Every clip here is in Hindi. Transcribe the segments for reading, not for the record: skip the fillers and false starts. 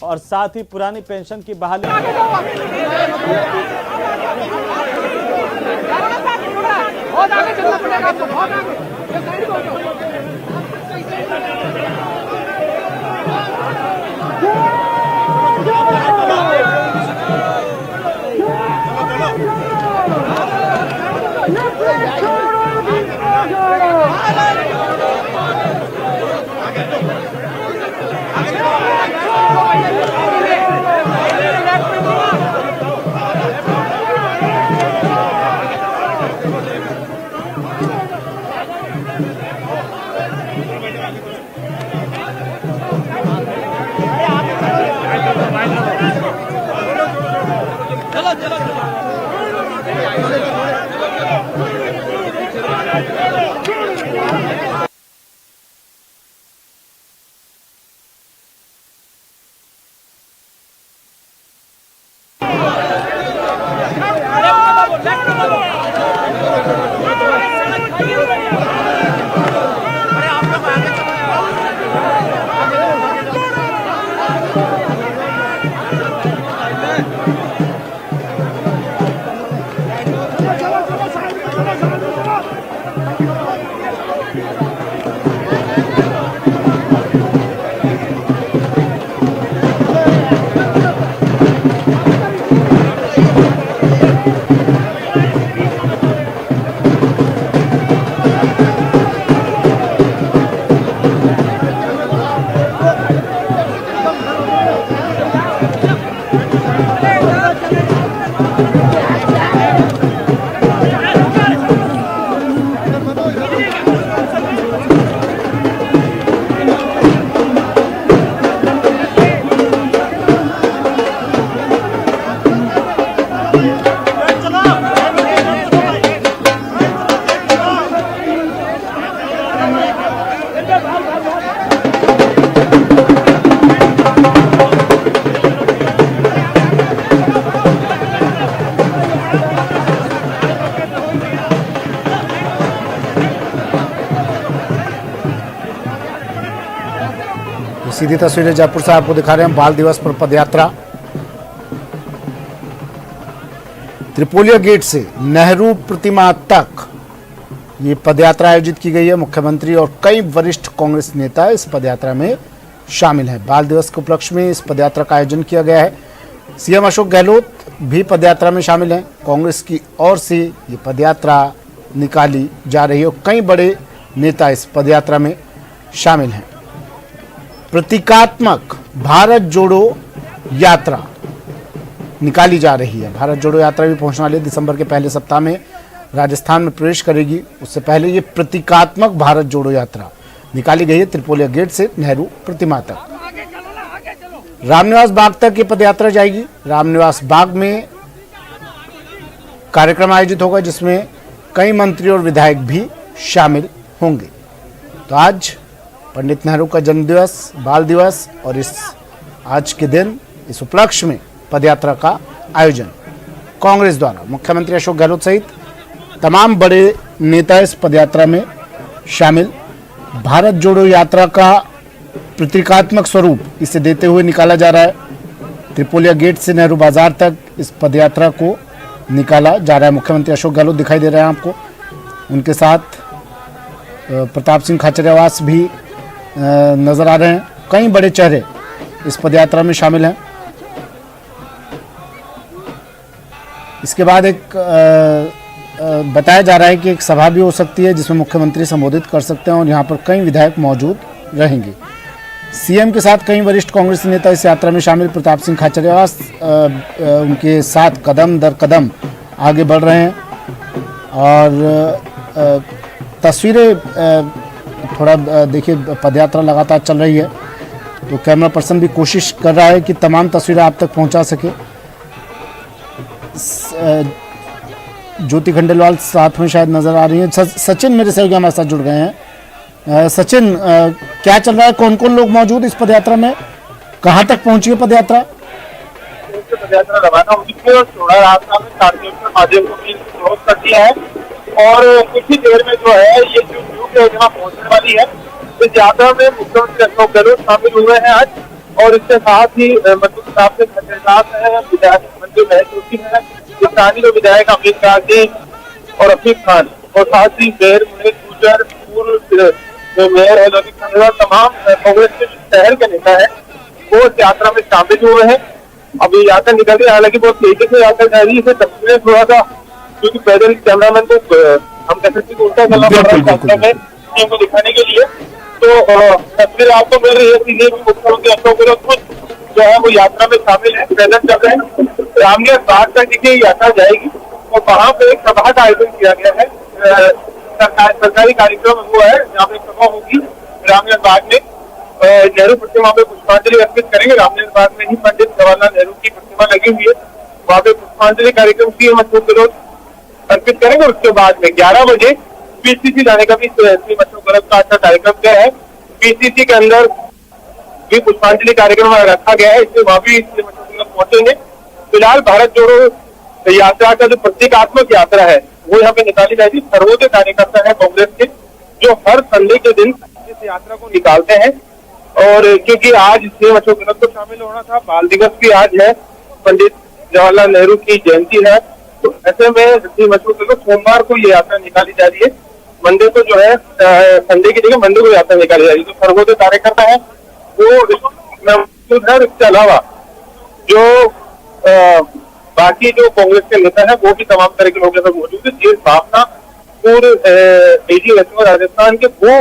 और साथ ही पुरानी पेंशन की बहाली। सीधी तस्वीरें जयपुर से आपको दिखा रहे हैं। बाल दिवस पर पदयात्रा त्रिपोलिया गेट से नेहरू प्रतिमा तक ये पदयात्रा आयोजित की गई है। मुख्यमंत्री और कई वरिष्ठ कांग्रेस नेता इस पदयात्रा में शामिल हैं। बाल दिवस के उपलक्ष्य में इस पदयात्रा का आयोजन किया गया है। सीएम अशोक गहलोत भी पदयात्रा में शामिल हैं। कांग्रेस की ओर से ये पदयात्रा निकाली जा रही है और कई बड़े नेता इस पदयात्रा में शामिल हैं। प्रतीकात्मक भारत जोड़ो यात्रा निकाली जा रही है। भारत जोड़ो यात्रा भी पहुंचने वाली है। दिसंबर के पहले सप्ताह में राजस्थान में प्रवेश करेगी। उससे पहले ये प्रतीकात्मक भारत जोड़ो यात्रा निकाली गई है त्रिपोलिया गेट से नेहरू प्रतिमा तक। रामनिवास बाग तक ये पदयात्रा जाएगी। रामनिवास बाग में कार्यक्रम आयोजित होगा जिसमें कई मंत्री और विधायक भी शामिल होंगे। तो आज पंडित नेहरू का जन्मदिवस, बाल दिवस और इस आज के दिन इस उपलक्ष्य में पदयात्रा का आयोजन कांग्रेस द्वारा मुख्यमंत्री अशोक गहलोत सहित तमाम बड़े नेता इस पदयात्रा में शामिल। भारत जोड़ो यात्रा का प्रतीकात्मक स्वरूप इसे देते हुए निकाला जा रहा है। त्रिपोलिया गेट से नेहरू बाजार तक इस पदयात्रा को निकाला जा रहा है। मुख्यमंत्री अशोक गहलोत दिखाई दे रहे हैं आपको। उनके साथ प्रताप सिंह खाचरियावास भी नजर आ रहे हैं। कई बड़े चेहरे इस पदयात्रा में शामिल हैं। इसके बाद एक बताया जा रहा है कि एक सभा भी हो सकती है जिसमें मुख्यमंत्री संबोधित कर सकते हैं और यहाँ पर कई विधायक मौजूद रहेंगे। सीएम के साथ कई वरिष्ठ कांग्रेस नेता इस यात्रा में शामिल। प्रताप सिंह खाचरियावास उनके साथ कदम दर कदम आगे बढ़ रहे हैं और तस्वीरें थोड़ा देखिए, पदयात्रा लगातार चल रही है तो कैमरा पर्सन भी कोशिश कर रहा है कि तमाम तस्वीरें आप तक पहुंचा सके। ज्योति खंडेलवाल साथ में शायद नजर आ रही है। सचिन मेरे सहयोगी हमारे साथ जुड़ गए हैं। सचिन, क्या चल रहा है? कौन कौन लोग मौजूद इस पदयात्रा में? कहां तक पहुंची है पदयात्रा? पदयात्रा रवाना हो चुकी है और थोड़ा रास्ता में साथियों के माध्यम से क्रॉस कर दिया है और कुछ ही देर में जो है ये जो जहाँ पहुंचने वाली है इस यात्रा में मुख्यमंत्री अशोक गहलोत शामिल हुए हैं आज। और इसके साथ ही मंत्री साहब से साथ है विधायक मंत्री महेश जोशी है, स्थानीय विधायक अमित गांधी और रफीक खान, और साथ ही मेयर मुनीर गुजर, पूर्व जो मेयर है ललित खंडेलवाल, तमाम कांग्रेस के शहर के नेता है वो इस यात्रा में शामिल हुए हैं। अब ये यात्रा निकल रही है, हालांकि बहुत तेजी से यात्रा जा रही है। तस्वीरें थोड़ा सा क्योंकि पैदल कैमरामैन को हम कह सकते हैं उल्टा चलना पड़ रहा है में टीम को दिखाने के लिए, तो तस्वीर आपको मिल रही है। सीधे मुख्यमंत्री अशोक गहलोत खुद जो है वो यात्रा में शामिल है, पैदल चल रहे हैं। रामलीला बाग तक देखिए यात्रा जाएगी और वहां पे एक सभा का आयोजन किया गया है। सरकारी कार्यक्रम हुआ है, यहाँ पे सभा होगी रामलीला बाग में। नेहरू प्रतिमा पे पुष्पांजलि अर्पित करेंगे। रामलीला बाग में ही पंडित जवाहरलाल नेहरू की प्रतिमा लगी हुई है, वहाँ पे पुष्पांजलि कार्यक्रम की अशोक गहलोत अर्पित करेंगे। उसके बाद में 11 बजे पीसीसी जाने का भी श्री अशोक गहलोत का अच्छा कार्यक्रम क्या है। पीसीसी के अंदर भी पुष्पांजलि कार्यक्रम रखा गया है, इसलिए वहाँ भी श्री अशोक गहलोत पहुंचेंगे। फिलहाल भारत जोड़ो यात्रा का जो प्रतीकात्मक यात्रा है वो यहाँ पे निकाली जाएगी। सर्वोदय कार्यकर्ता है कांग्रेस के, जो हर संडे के दिन इस यात्रा को निकालते हैं। और क्योंकि आज सीएम अशोक गहलोत को शामिल होना था, बाल दिवस भी आज है, पंडित जवाहरलाल नेहरू की जयंती है, तो ऐसे में सीएम अशोक गहलोत सोमवार को ये यात्रा निकाली जा रही है। मंडे को जो है संडे की जगह मंडे को यात्रा निकाली जा रही है। जो सर्वोदय कार्यकर्ता है वो मौजूद है। इसके अलावा जो बाकी जो कांग्रेस के नेता है वो भी तमाम तरह के लोग मौजूद है। जेएस बावना पूर्व एजी राजस्थान के, वो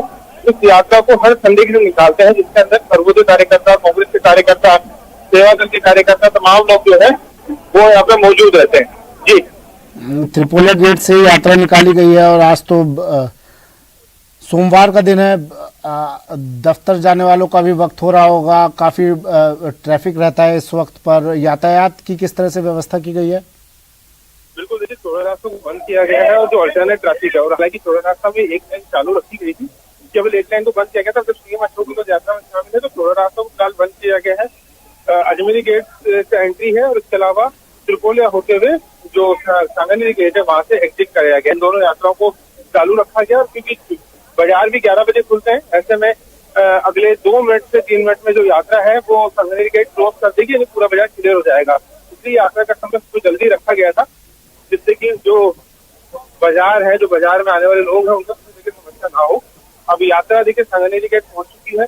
इस यात्रा को हर संडे के दिन निकालते हैं, जिसके अंदर सर्वोदय कार्यकर्ता, कांग्रेस के कार्यकर्ता, सेवा दल के कार्यकर्ता, तमाम लोग जो है वो यहाँ पे मौजूद रहते हैं। जी, त्रिपोला गेट से यात्रा निकाली गई है और आज तो सोमवार का दिन है, दफ्तर जाने वालों का भी वक्त हो रहा होगा, काफी ट्रैफिक रहता है इस वक्त पर। यातायात की किस तरह से व्यवस्था की गई है? बिल्कुल, देखिए चौड़ा रास्ता को बंद किया गया है और जो अल्टरनेट ट्रैफिक है, और हालांकि चौड़ा रास्ता में एक लाइन चालू रखी गई थी, केवल एक लाइन को बंद किया गया था। जब सीएम अशोक गहलोत यात्रा में शामिल है तो चौड़ा रास्ता को फिलहाल बंद किया गया है। अजमेरी गेट से एंट्री है और इसके अलावा त्रिपोलिया होते हुए जो सांगानेरी गेट है वहां से एग्जिट कराया गया। इन दोनों यात्राओं को चालू रखा गया, और क्योंकि बाजार भी 11 बजे खुलते हैं, ऐसे में अगले 2 मिनट से 3 मिनट में जो यात्रा है वो सांगानेरी गेट क्लोज कर देगी, यानी पूरा बाजार क्लियर हो जाएगा। इसलिए यात्रा का समय तो जल्दी रखा गया था, जिससे कि जो बाजार है, जो बाजार में आने वाले लोग हैं, उनका समस्या ना हो। अब यात्रा देखिए सांगानेरी गेट पहुंच चुकी है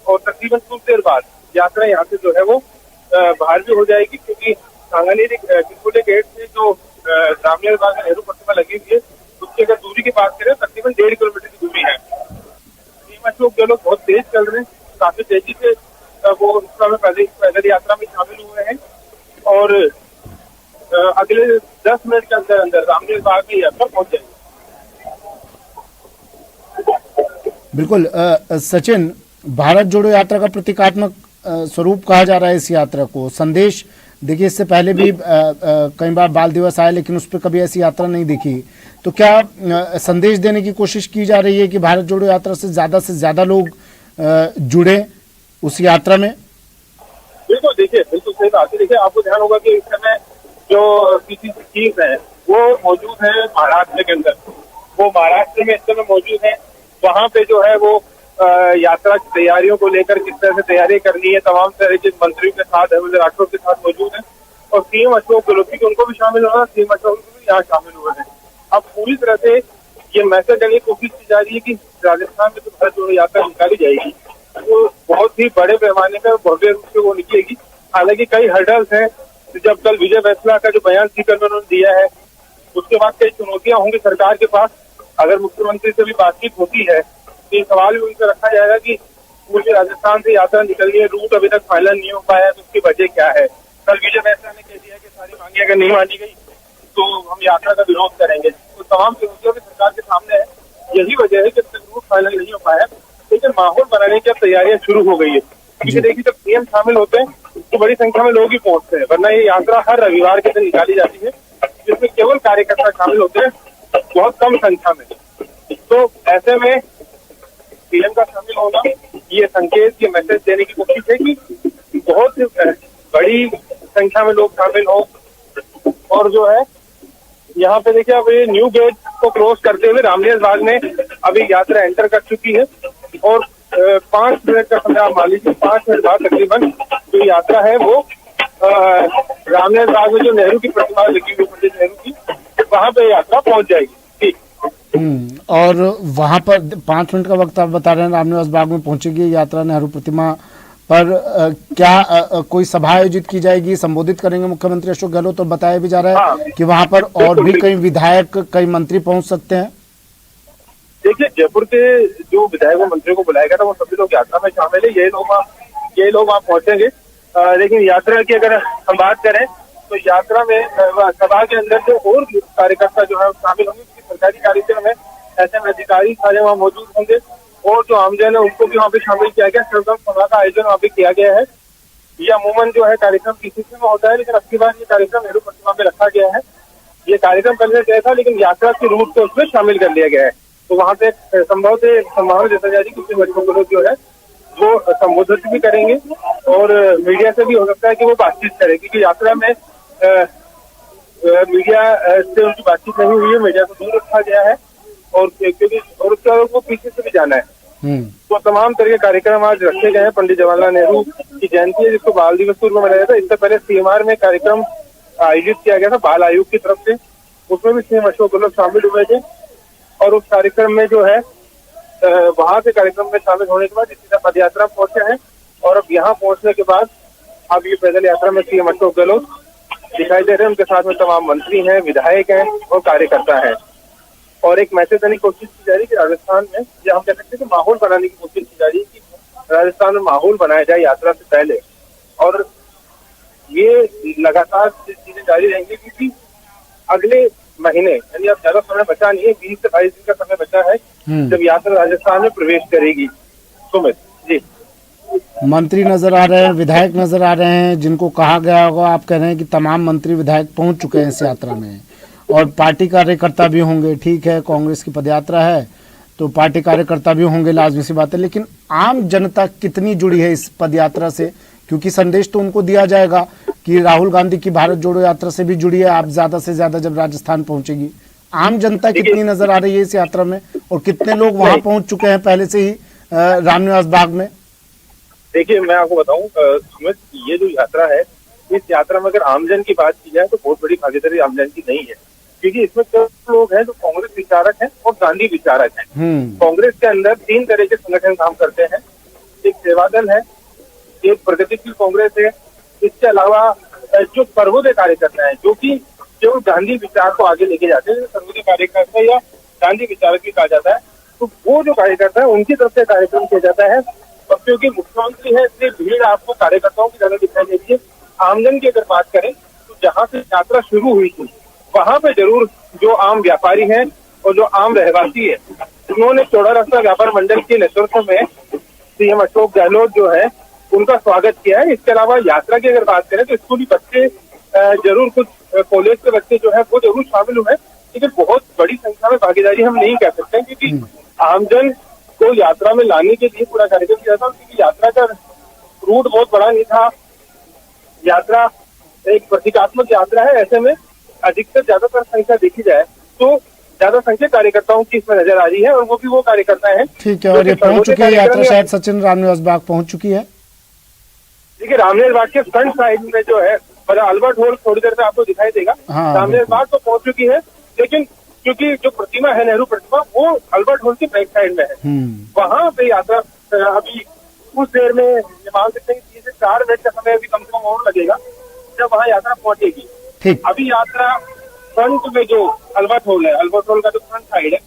और तकरीबन कुछ देर बाद यात्रा यहाँ से जो है वो बाहर भी हो जाएगी, क्योंकि सांगानेरी त्रिपोला गेट से जो रामलीला बाग में नेहरू प्रतिमा लगी हुई है उसकी अगर दूरी की बात करें तकरीबन 1.5 किलोमीटर की दूरी है। सीएम अशोक गहलोत बहुत तेज चल रहे हैं, काफी तेजी से वो इस समय पैदल यात्रा में शामिल हुए हैं और अगले 10 मिनट के अंदर अंदर रामलीला बाग में यात्रा पहुंच जाएगी। बिल्कुल सचिन, भारत जोड़ो यात्रा का प्रतीकात्मक स्वरूप कहा जा रहा है इस यात्रा को। संदेश देखिए, इससे पहले भी कई बार बाल दिवस आए लेकिन उस पर कभी ऐसी यात्रा नहीं दिखी, तो क्या संदेश देने की कोशिश की जा रही है कि भारत जोड़ो यात्रा से ज्यादा लोग जुड़े उस यात्रा में? बिल्कुल, देखिए बिल्कुल सही बात है। देखिए आपको ध्यान होगा कि इस समय जो पीसीसी चीफ है वो मौजूद है महाराष्ट्र के अंदर, वो महाराष्ट्र में इस समय मौजूद है। वहाँ पे जो है वो यात्रा की तैयारियों को लेकर किस तरह से तैयारी करनी है, तमाम तरह के मंत्रियों के साथ, राठौर के साथ मौजूद है और सीएम अशोक गहलोत भी उनको भी शामिल होना, सीएम अशोक गहलोत भी यहाँ शामिल हुए हैं। अब पूरी तरह से ये मैसेज देने की कोशिश की जा रही है कि राजस्थान में जो भारत जोड़ो यात्रा निकाली जाएगी वो बहुत ही बड़े पैमाने पर भव्य रूप से वो निकलेगी। हालांकि कई हर्डल्स हैं, जब कल विजय वैसला का जो बयान स्पीकर ने उन्होंने दिया है उसके बाद कई चुनौतियां होंगी सरकार के पास। अगर मुख्यमंत्री से भी बातचीत होती है तो ये सवाल भी उनसे रखा जाएगा कि पूरे राजस्थान से यात्रा निकल गई है, रूट अभी तक फाइनल नहीं हो पाया है, तो उसकी वजह क्या है। कल विजय वैसला ने कह दिया कि सारी मांगे अगर नहीं मानी गई तो हम यात्रा का विरोध करेंगे। तो तमाम चुनौतियां भी सरकार के सामने है। यही वजह है कि अब तक रूट फाइनल नहीं हो पाया, लेकिन माहौल बनाने की अब तैयारियां शुरू हो गई है। क्योंकि देखिए जब सीएम शामिल होते हैं तो बड़ी संख्या में लोग ही पहुंचते हैं, वरना ये यात्रा हर रविवार के दिन निकाली जाती है जिसमें केवल कार्यकर्ता शामिल होते हैं, बहुत कम संख्या में। तो ऐसे में सीएम का शामिल होना ये संकेत, ये मैसेज देने की कोशिश है कि बहुत बड़ी संख्या में लोग शामिल हो। और जो है यहाँ पे देखिए अब ये न्यू गेट को क्रॉस करते हुए रामलीला बाग में अभी यात्रा एंटर कर चुकी है और 5 मिनट का समय आप मान लीजिए, 5 मिनट बाद तकरीबन जो यात्रा है वो रामनेर बाग में जो नेहरू की प्रतिमा लगी हुई, पंडित नेहरू की, वहां पे यात्रा पहुंच जाएगी। ठीक। और वहां पर 5 मिनट का वक्त आप बता रहे हैं, रामनिवास बाग में पहुंचेगी यात्रा नेहरू प्रतिमा पर। क्या कोई सभा आयोजित की जाएगी, संबोधित करेंगे मुख्यमंत्री अशोक गहलोत? तो बताया भी जा रहा है कि वहां पर और भी कई विधायक, कई मंत्री पहुंच सकते हैं। देखिए, जयपुर के जो विधायक व मंत्रियों को बुलाया गया था वो सभी लोग यात्रा में शामिल है। ये लोग वहाँ पहुंचेंगे। लेकिन यात्रा की अगर हम बात करें तो यात्रा में सभा के अंदर जो और कार्यकर्ता जो है शामिल होंगे, सरकारी कार्यक्रम है, ऐसे में अधिकारी सारे वहाँ मौजूद होंगे और जो आमजन है उनको भी वहाँ पे शामिल किया गया। सर्वधर्म सभा का आयोजन वहाँ पे किया गया है। ये अमूमन जो है कार्यक्रम पीसीसी में होता है, लेकिन अब की बार ये कार्यक्रम नेहरू प्रतिमा में रखा गया है। ये कार्यक्रम पहले गया था, लेकिन यात्रा के रूट को उसमें शामिल कर लिया गया है। तो वहाँ पे संभावना जैसा जा रही है कि बच्चों को लोग जो है वो संबोधित भी करेंगे और मीडिया से भी हो सकता है कि वो बातचीत करें, क्योंकि यात्रा में मीडिया से उनकी बातचीत नहीं हुई है, मीडिया को दूर रखा गया है और क्योंकि और उसका वो पीछे से भी जाना है। तो तमाम तरह के कार्यक्रम आज रखे गए हैं। पंडित जवाहरलाल नेहरू की जयंती है जिसको बाल दिवस के रूप में मनाया जाता है। इससे पहले सीएमआर में कार्यक्रम आयोजित किया गया था बाल आयोग की तरफ से, उसमें भी सीएम अशोक गहलोत शामिल हुए थे और उस कार्यक्रम में जो है वहां से कार्यक्रम में शामिल होने के बाद इसी तरह पद यात्रा पहुंचे हैं और अब यहाँ पहुंचने के बाद अब ये पैदल यात्रा में सीएम अशोक गहलोत दिखाई दे रहे हैं। उनके साथ में तमाम मंत्री हैं, विधायक हैं और कार्यकर्ता हैं और एक मैसेज देने की कोशिश की जा रही है कि राजस्थान में, या हम कह सकते हैं कि माहौल बनाने की कोशिश की जा रही है कि राजस्थान में माहौल बनाया जाए यात्रा से पहले। और ये लगातार चीजें जारी रहेंगी क्योंकि अगले महीने, यानी अब ज्यादा समय बचा नहीं है, 20 से 22 दिन का समय बचा है जब यात्रा राजस्थान में प्रवेश करेगी। सुमित जी, मंत्री नजर आ रहे हैं, विधायक नजर आ रहे हैं जिनको कहा गया होगा। आप कह रहे हैं कि तमाम मंत्री विधायक पहुंच चुके हैं इस यात्रा में और पार्टी कार्यकर्ता भी होंगे। ठीक है, कांग्रेस की पदयात्रा है तो पार्टी कार्यकर्ता भी होंगे, लाजमी सी बात है। लेकिन आम जनता कितनी जुड़ी है इस पदयात्रा से? क्योंकि संदेश तो उनको दिया जाएगा कि राहुल गांधी की भारत जोड़ो यात्रा से भी जुड़ी है आप ज्यादा से ज्यादा जब राजस्थान पहुंचेगी। आम जनता कितनी नजर आ रही है इस यात्रा में और कितने लोग वहां पहुंच चुके हैं पहले से ही रामनिवास बाग में? देखिए, मैं आपको बताऊं सुमित, ये जो यात्रा है, इस यात्रा में अगर आमजन की बात की जाए तो बहुत बड़ी भागीदारी आमजन की नहीं है, क्योंकि इसमें तो लोग हैं जो कांग्रेस विचारक हैं और गांधी विचारक हैं। कांग्रेस के अंदर 3 तरह के संगठन काम करते हैं। एक सेवादल है, एक प्रगतिशील कांग्रेस है, इसके अलावा जो सर्वोदय कार्यकर्ता है जो कि केवल गांधी विचार को आगे लेके जाते हैं, सर्वोदय कार्यकर्ता या गांधी विचारक भी कहा जाता है। तो वो जो कार्यकर्ता है उनकी तरफ से कार्यक्रम किया जाता है और क्योंकि मुख्यमंत्री है इसलिए भीड़ आपको कार्यकर्ताओं की ज्यादा दिखाई देती है। आमजन की अगर बात करें तो जहाँ से यात्रा शुरू हुई थी वहां पे जरूर जो आम व्यापारी हैं और जो आम रहवासी है उन्होंने चौड़ा रास्ता व्यापार मंडल के नेतृत्व में सीएम अशोक गहलोत जो है उनका स्वागत किया है। इसके अलावा यात्रा की अगर बात करें तो स्कूली बच्चे जरूर, कुछ कॉलेज के बच्चे जो है वो जरूर शामिल हुए, लेकिन बहुत बड़ी संख्या में भागीदारी हम नहीं कह सकते क्योंकि आमजन को यात्रा में लाने के लिए पूरा कार्यक्रम किया था, क्योंकि यात्रा का रूट बहुत बड़ा नहीं था। यात्रा एक प्रतीकात्मक यात्रा है, ऐसे में अधिकतर ज्यादातर संख्या देखी जाए तो ज्यादा संख्या कार्यकर्ताओं की इसमें नजर आ रही है और वो भी वो कार्यकर्ता है। ठीक है, और ये पहुंच चुकी है यात्रा शायद सचिन रामनिवास बाग पहुंच चुकी है। देखिए, रामनिवास बाग के फ्रंट साइड में जो है मतलब अल्बर्ट हॉल थोड़ी देर से आपको दिखाई देगा। रामनिवास बाग तो पहुंच चुकी है, लेकिन क्योंकि जो प्रतिमा है नेहरू प्रतिमा वो अल्बर्ट हॉल की बैक साइड में है, वहां पे यात्रा अभी कुछ देर में मान सकते हैं 3 से 4 मिनट का समय अभी कम से कम और लगेगा जब वहां यात्रा पहुंचेगी। ठीक, अभी यात्रा फ्रंट में जो अल्बर्ट हॉल है, अल्बर्ट हॉल का जो फ्रंट साइड है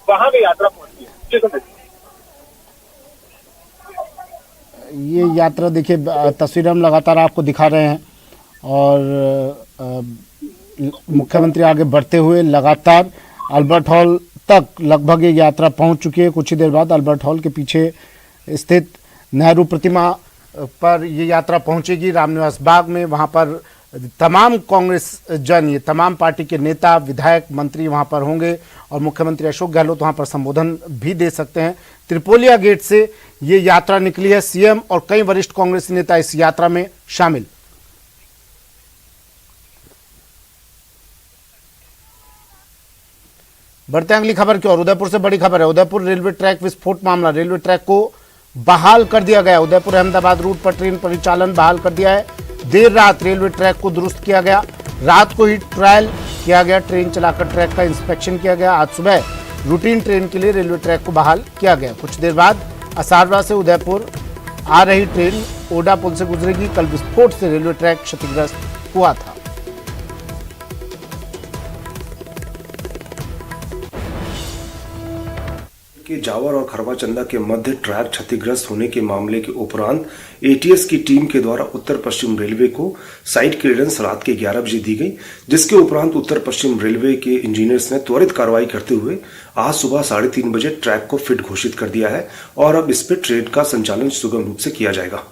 वहां पे यात्रा पहुंची है। ये यात्रा देखिए, तस्वीर हम लगातार आपको दिखा रहे हैं और मुख्यमंत्री आगे बढ़ते हुए लगातार अल्बर्ट हॉल तक लगभग ये यात्रा पहुंच चुकी है। कुछ ही देर बाद अल्बर्ट हॉल के पीछे स्थित नेहरू प्रतिमा पर ये यात्रा पहुंचेगी रामनिवास बाग में। वहां पर तमाम कांग्रेस जन, ये तमाम पार्टी के नेता, विधायक, मंत्री वहां पर होंगे और मुख्यमंत्री अशोक गहलोत वहां पर संबोधन भी दे सकते हैं। त्रिपोलिया गेट से ये यात्रा निकली है। सीएम और कई वरिष्ठ कांग्रेसी नेता इस यात्रा में शामिल। बढ़ते हैं अगली खबर की ओर। उदयपुर से बड़ी खबर है। उदयपुर रेलवे ट्रैक विस्फोट मामला। रेलवे ट्रैक को बहाल कर दिया गया। उदयपुर अहमदाबाद रूट पर ट्रेन परिचालन बहाल कर दिया है। देर रात रेलवे ट्रैक को दुरुस्त किया गया। रात को ही ट्रायल किया गया, ट्रेन चलाकर ट्रैक का इंस्पेक्शन किया गया। आज सुबह रूटीन ट्रेन के लिए रेलवे ट्रैक को बहाल किया गया। कुछ देर बाद असारवा से उदयपुर आ रही ट्रेन ओडा पुल से गुजरेगी। कल विस्फोट से रेलवे ट्रैक क्षतिग्रस्त हुआ था। के जावर और खरवाचंदा के मध्य ट्रैक क्षतिग्रस्त होने के मामले के उपरांत एटीएस की टीम के द्वारा उत्तर पश्चिम रेलवे को साइट क्लियरेंस रात के 11 बजे दी गई, जिसके उपरांत उत्तर पश्चिम रेलवे के इंजीनियर्स ने त्वरित कार्रवाई करते हुए आज सुबह 3:30 बजे ट्रैक को फिट घोषित कर दिया है और अब इस पर ट्रेन का संचालन सुगम रूप से किया जाएगा।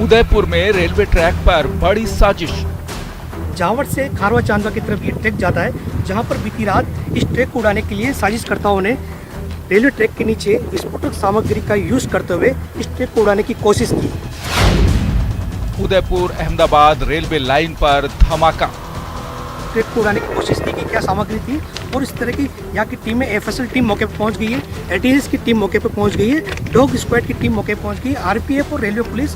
उदयपुर में रेलवे ट्रैक पर बड़ी साजिश। जावर से खारवा चांदवा की तरफ ये ट्रैक जाता है, जहां पर बीती रात इस ट्रैक को उड़ाने के लिए साजिशकर्ताओं ने रेलवे ट्रैक के नीचे विस्फोटक सामग्री का यूज करते हुए इस ट्रैक को उड़ाने की कोशिश की। उदयपुर अहमदाबाद रेलवे लाइन पर धमाका। ट्रैक को उड़ाने की कोशिश की कि क्या सामग्री थी, और इस तरह की यहाँ की टीमें एफएसएल टीम मौके पर पहुंच गई है, एटीएस की टीम मौके पर पहुंच गई है, डॉग स्क्वाड की टीम मौके पर पहुंच गई है, आरपीएफ और रेलवे पुलिस।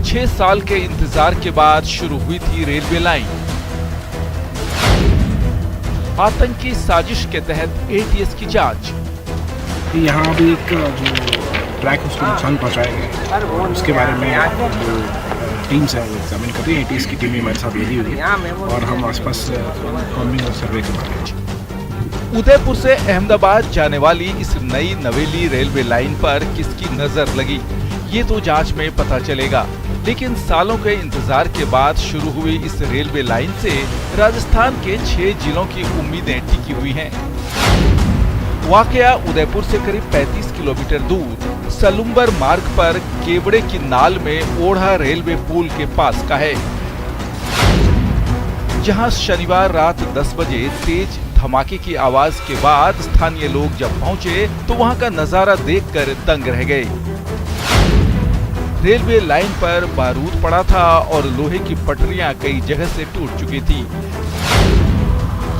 6 साल के इंतजार के बाद शुरू हुई थी रेलवे लाइन। आतंकी साजिश के तहत एटीएस की जांच। यहाँ भी एक जो ट्रैक उसको नुकसान पहुँचाया गया, उसके बारे में जो टीम्स है वो एग्जामिन कर रही है। एटीएस की टीम हमारे साथ लगी हुई है और हम आसपास कॉम्बिंग और सर्वे कर रहे हैं। उदयपुर से अहमदाबाद जाने वाली इस नई नवेली रेलवे लाइन पर किसकी नजर लगी, ये तो जांच में पता चलेगा। लेकिन सालों के इंतजार के बाद शुरू हुई इस रेलवे लाइन से राजस्थान के 6 जिलों की उम्मीदें टिकी हुई हैं। वाकया उदयपुर से करीब 35 किलोमीटर दूर सलुम्बर मार्ग पर केवड़े की नाल में ओढ़ा रेलवे पुल के पास का है, जहां शनिवार रात 10 बजे तेज धमाके की आवाज के बाद स्थानीय लोग जब पहुंचे तो वहां का नजारा देखकर दंग रह गए। रेलवे लाइन पर बारूद पड़ा था और लोहे की पटरियां कई जगह से टूट चुकी थी।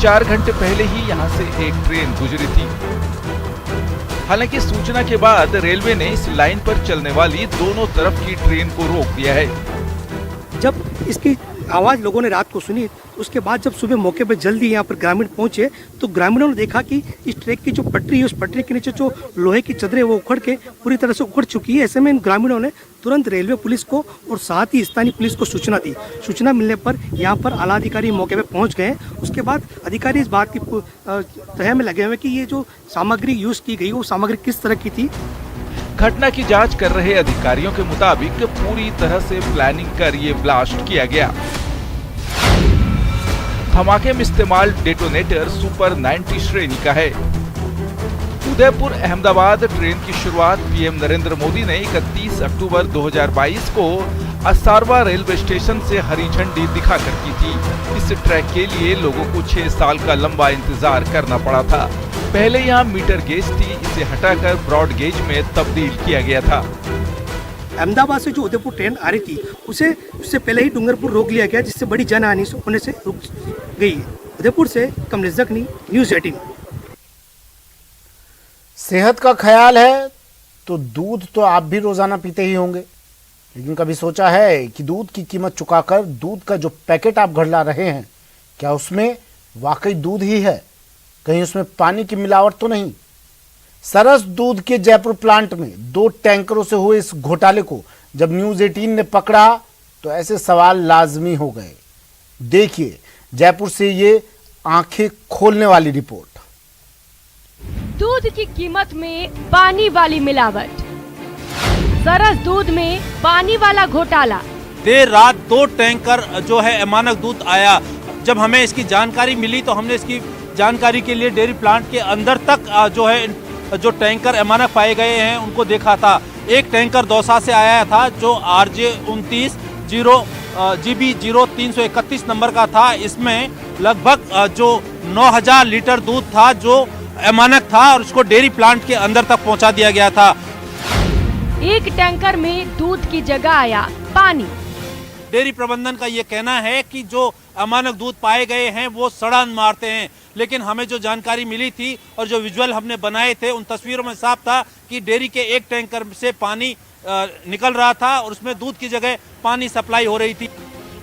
4 घंटे पहले ही यहां से एक ट्रेन गुजरी थी। हालांकि सूचना के बाद रेलवे ने इस लाइन पर चलने वाली दोनों तरफ की ट्रेन को रोक दिया है। जब इसकी आवाज़ लोगों ने रात को सुनी, उसके बाद जब सुबह मौके पर जल्दी यहाँ पर ग्रामीण पहुंचे तो ग्रामीणों ने देखा कि इस ट्रैक की जो पटरी है, उस पटरी के नीचे जो लोहे की चदरें वो उखड़ के पूरी तरह से उखड़ चुकी है। ऐसे में इन ग्रामीणों ने तुरंत रेलवे पुलिस को और साथ ही स्थानीय पुलिस को सूचना दी। सूचना मिलने पर यहाँ पर आला अधिकारी मौके पर पहुँच गए। उसके बाद अधिकारी इस बात की तह में लगे हुए कि ये जो सामग्री यूज की गई वो सामग्री किस तरह की थी। घटना की जांच कर रहे अधिकारियों के मुताबिक पूरी तरह से प्लानिंग कर ये ब्लास्ट किया गया। धमाके में इस्तेमाल डेटोनेटर सुपर 90 श्रेणी का है। उदयपुर अहमदाबाद ट्रेन की शुरुआत पीएम नरेंद्र मोदी ने 31 अक्टूबर 2022 को असारवा रेलवे स्टेशन से हरी झंडी दिखाकर की थी। इस ट्रैक के लिए लोगों को 6 साल का लंबा इंतजार करना पड़ा था। पहले यहाँ मीटर गेज थी, इसे हटाकर ब्रॉड गेज में तब्दील किया गया था। अहमदाबाद से जो उदयपुर ट्रेन आ रही थी उससे पहले ही डूंगरपुर रोक लिया गया, जिससे बड़ी जनहानि होने से रुक गई। उदयपुर से कमलेश जखनी, न्यूज़ 18। सेहत का ख्याल है तो दूध तो आप भी रोजाना पीते ही होंगे, लेकिन कभी सोचा है कि दूध की कीमत चुकाकर दूध का जो पैकेट आप घर ला रहे हैं, क्या उसमें वाकई दूध ही है? कहीं उसमें पानी की मिलावट तो नहीं? सरस दूध के जयपुर प्लांट में 2 टैंकरों से हुए इस घोटाले को जब न्यूज़ 18 ने पकड़ा तो ऐसे सवाल लाजमी हो गए। देखिए जयपुर से ये आंखें खोलने वाली रिपोर्ट। दूध की कीमत में पानी वाली मिलावट, सरस दूध में पानी वाला घोटाला। देर रात 2 टैंकर जो है अमानक दूध आया। जब हमें इसकी जानकारी मिली तो हमने इसकी जानकारी के लिए डेयरी प्लांट के अंदर तक जो है जो टैंकर अमानक पाए गए हैं उनको देखा था। एक टैंकर दौसा से आया था जो RJ 29 GB 0331 नंबर का था। इसमें लगभग जो 9000 लीटर दूध था जो अमानक था और उसको डेयरी प्लांट के अंदर तक पहुंचा दिया गया था। एक टैंकर में दूध की जगह आया पानी। डेयरी प्रबंधन का ये कहना है कि जो अमानक दूध पाए गए हैं वो सड़ान मारते हैं, लेकिन हमें जो जानकारी मिली थी और जो विजुअल हमने बनाए थे उन तस्वीरों में साफ था कि डेयरी के एक टैंकर से पानी निकल रहा था और उसमें दूध की जगह पानी सप्लाई हो रही थी।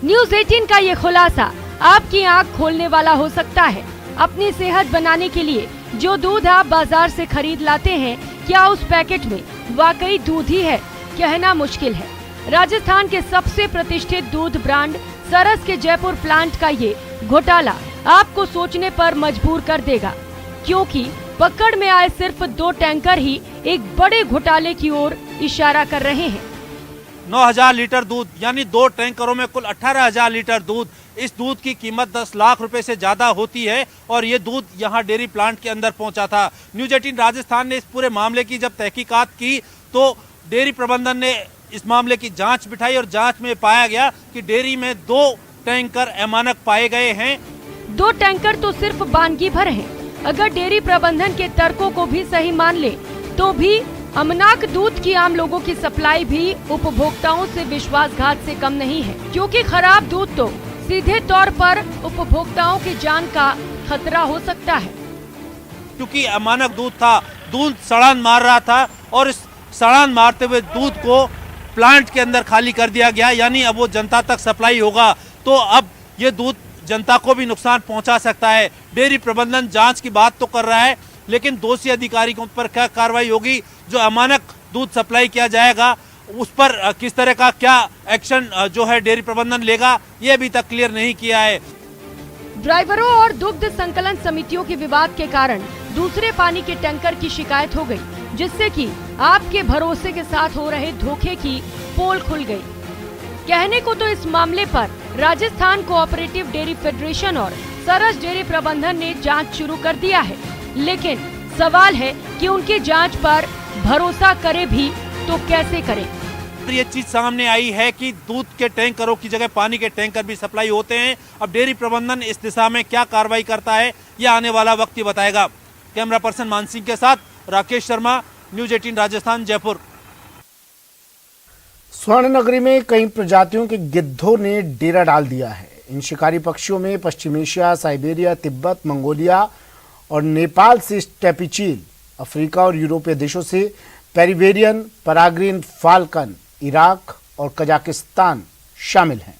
न्यूज़ 18 का ये खुलासा आपकी आंख खोलने वाला हो सकता है। अपनी सेहत बनाने के लिए जो दूध आप बाजार से खरीद लाते हैं, क्या उस पैकेट में वाकई दूध ही है, कहना मुश्किल है। राजस्थान के सबसे प्रतिष्ठित दूध ब्रांड सरस के जयपुर प्लांट का ये घोटाला आपको सोचने पर मजबूर कर देगा, क्योंकि पकड़ में आए सिर्फ 2 टैंकर ही एक बड़े घोटाले की ओर इशारा कर रहे हैं। 9,000 लीटर दूध यानी 2 टैंकरों में कुल 18,000 लीटर दूध। इस दूध की कीमत 10 लाख रुपए से ज्यादा होती है और ये दूध यहाँ डेयरी प्लांट के अंदर पहुंचा था। न्यूज़ 18 राजस्थान ने इस पूरे मामले की जब तहकीकात की तो डेयरी प्रबंधन ने इस मामले की जांच बिठाई और जांच में पाया गया कि डेयरी में 2 टैंकर अमानक पाए गए हैं। 2 टैंकर तो सिर्फ बानगी भर हैं। अगर डेयरी प्रबंधन के तर्कों को भी सही मान ले तो भी अमनाक दूध की आम लोगों की सप्लाई भी उपभोक्ताओं से विश्वासघात से कम नहीं है, क्योंकि खराब दूध तो सीधे तौर पर उपभोक्ताओं की जान का खतरा हो सकता है। क्योंकि अमानक दूध था, दूध सड़ान मार रहा था और इस सड़ान मारते हुए दूध को प्लांट के अंदर खाली कर दिया गया, यानी अब वो जनता तक सप्लाई होगा तो अब ये दूध जनता को भी नुकसान पहुंचा सकता है। डेयरी प्रबंधन जांच की बात तो कर रहा है, लेकिन दोषी अधिकारियों पर क्या कार्रवाई होगी, जो अमानक दूध सप्लाई किया जाएगा उस पर किस तरह का क्या एक्शन जो है डेयरी प्रबंधन लेगा, ये अभी तक क्लियर नहीं किया है। ड्राइवरों और दुग्ध संकलन समितियों के विवाद के कारण दूसरे पानी के टैंकर की शिकायत हो गई, जिससे कि आपके भरोसे के साथ हो रहे धोखे की पोल खुल गई। कहने को तो इस मामले पर राजस्थान कोऑपरेटिव डेयरी फेडरेशन और सरस डेयरी प्रबंधन ने जांच शुरू कर दिया है, लेकिन सवाल है कि उनकी जांच पर भरोसा करे भी तो कैसे करें। ये चीज सामने आई है कि दूध के टैंकरों की जगह पानी के टैंकर भी सप्लाई होते हैं। अब डेयरी प्रबंधन इस दिशा में क्या कार्रवाई करता है, यह आने वाला वक्त ही बताएगा। कैमरा पर्सन मान सिंह के साथ राकेश शर्मा, न्यूज़ 18 राजस्थान, जयपुर। स्वर्ण नगरी में कई प्रजातियों के गिद्धों ने डेरा डाल दिया है। इन शिकारी पक्षियों में पश्चिम एशिया, साइबेरिया, तिब्बत, मंगोलिया और नेपाल से स्टेपी चील, अफ्रीका और यूरोपीय देशों से पेरिवेरियन, पराग्रीन फाल्कन, इराक और कजाकिस्तान शामिल हैं।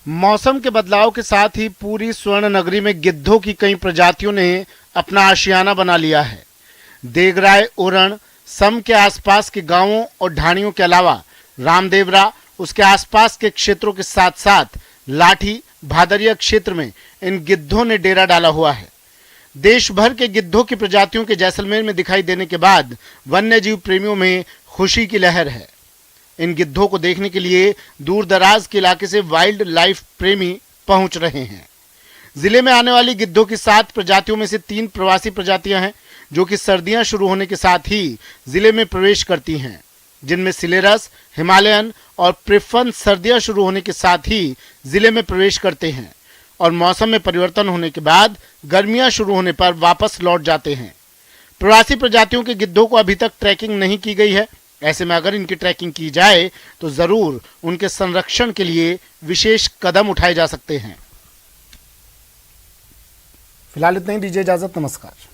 मौसम के बदलाव के साथ ही पूरी स्वर्ण नगरी में गिद्धों की कई प्रजातियों ने अपना आशियाना बना लिया है। देगराय, उरण, सम के आसपास के गांवों और ढाणियों के अलावा रामदेवरा, उसके आसपास के क्षेत्रों के साथ साथ लाठी, भादरिया क्षेत्र में इन गिद्धों ने डेरा डाला हुआ है। देश भर के गिद्धों की प्रजातियों के जैसलमेर में दिखाई देने के बाद वन्य जीव प्रेमियों में खुशी की लहर है। इन गिद्धों को देखने के लिए दूर दराज के इलाके से वाइल्ड लाइफ प्रेमी पहुंच रहे हैं। जिले में आने वाली गिद्धों की 7 प्रजातियों में से 3 प्रवासी प्रजातियां हैं, जो कि सर्दियां शुरू होने के साथ ही जिले में प्रवेश करती हैं, जिनमें सिलेरस, हिमालयन और प्रिफन सर्दियां शुरू होने के साथ ही जिले में प्रवेश करते हैं और मौसम में परिवर्तन होने के बाद गर्मियां शुरू होने पर वापस लौट जाते हैं। प्रवासी प्रजातियों के गिद्धों को अभी तक ट्रैकिंग नहीं की गई है। ऐसे में अगर इनकी ट्रैकिंग की जाए तो जरूर उनके संरक्षण के लिए विशेष कदम उठाए जा सकते हैं। फिलहाल इतना ही, दीजिए इजाजत, नमस्कार।